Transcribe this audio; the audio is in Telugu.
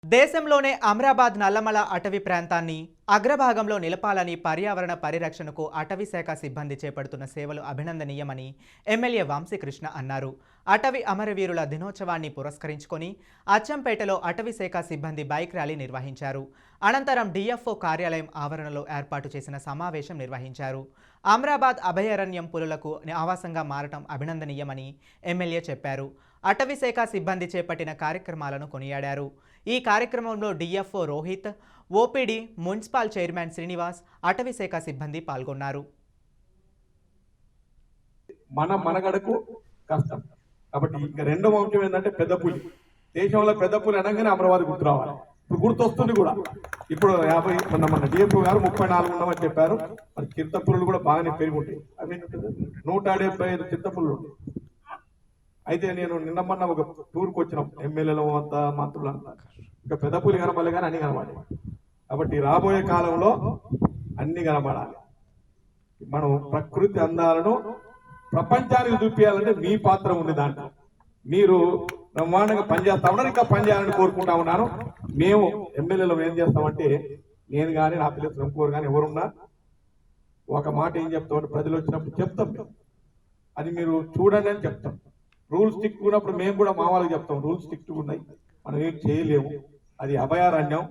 దేశంలోనే అమ్రాబాద్ నల్లమల అటవీ ప్రాంతాన్ని అగ్రభాగంలో నిలపాలని పర్యావరణ పరిరక్షణకు అటవీ శాఖ సిబ్బంది చేపడుతున్న సేవలు అభినందనీయమని ఎమ్మెల్యే వంశీకృష్ణ అన్నారు. అటవీ అమరవీరుల దినోత్సవాన్ని పురస్కరించుకొని అచ్చంపేటలో అటవీ శాఖ సిబ్బంది బైక్ ర్యాలీ నిర్వహించారు. అనంతరం డిఎఫ్ఓ కార్యాలయం ఆవరణలో ఏర్పాటు చేసిన సమావేశం నిర్వహించారు. అమ్రాబాద్ అభయారణ్యం పులులకు ఆవాసంగా మారటం అభినందనీయమని ఎమ్మెల్యే చెప్పారు. అటవీ శాఖ సిబ్బంది చేపట్టిన కార్యక్రమాలను కొనియాడారు. ఈ కార్యక్రమంలో DFO Rohit, OPD, municipal chairman Srinivas, అటవీ శాఖ సిబ్బంది పాల్గొన్నారు. మన మనగడకు కష్టం కాబట్టి ఇంకా రెండవ అంశం ఏంటంటే పెద్ద పులి. దేశంలో పెద్ద పులి అనగానే అమరావతి గుర్తు రావాలి. ఇప్పుడు గుర్తొస్తుంది కూడా. ఇప్పుడు 50 మన డిఎఫ్ఓ గారు 34 ఉన్నామని చెప్పారు. మరి చిత్తపులులు కూడా బాగానే పెరుగుంటాయి. అవి 175 చిత్తపులులు ఉంటాయి. అయితే నేను నిన్న ఒక టూర్కి వచ్చినాం, ఎమ్మెల్యేలు అంతా మంత్రులంతా. ఇంకా పెద్ద పులి కనపడలే కానీ అన్ని కనపడాలి. కాబట్టి రాబోయే కాలంలో అన్ని కనపడాలి. మనం ప్రకృతి అందాలను ప్రపంచానికి చూపించాలంటే మీ పాత్ర ఉంది దాంట్లో. మీరు బ్రహ్మాండంగా పనిచేస్తా ఉన్నారు, ఇంకా పనిచేయాలని కోరుకుంటా ఉన్నాను. మేము ఎమ్మెల్యేలు ఏం చేస్తామంటే, నేను కానీ నా పిల్లలు ఇంకోరు కానీ ఎవరున్నా ఒక మాట ఏం చెప్తామంటే, ప్రజలు వచ్చినప్పుడు చెప్తాం, అది మీరు చూడండి అని చెప్తాం. రూల్స్ స్టిక్ ఉన్నప్పుడు మేము కూడా మా వాళ్ళకి చెప్తాం, రూల్స్ స్టిక్ ఉన్నాయి, మనం ఏం చేయలేము, అది అభయారణ్యం,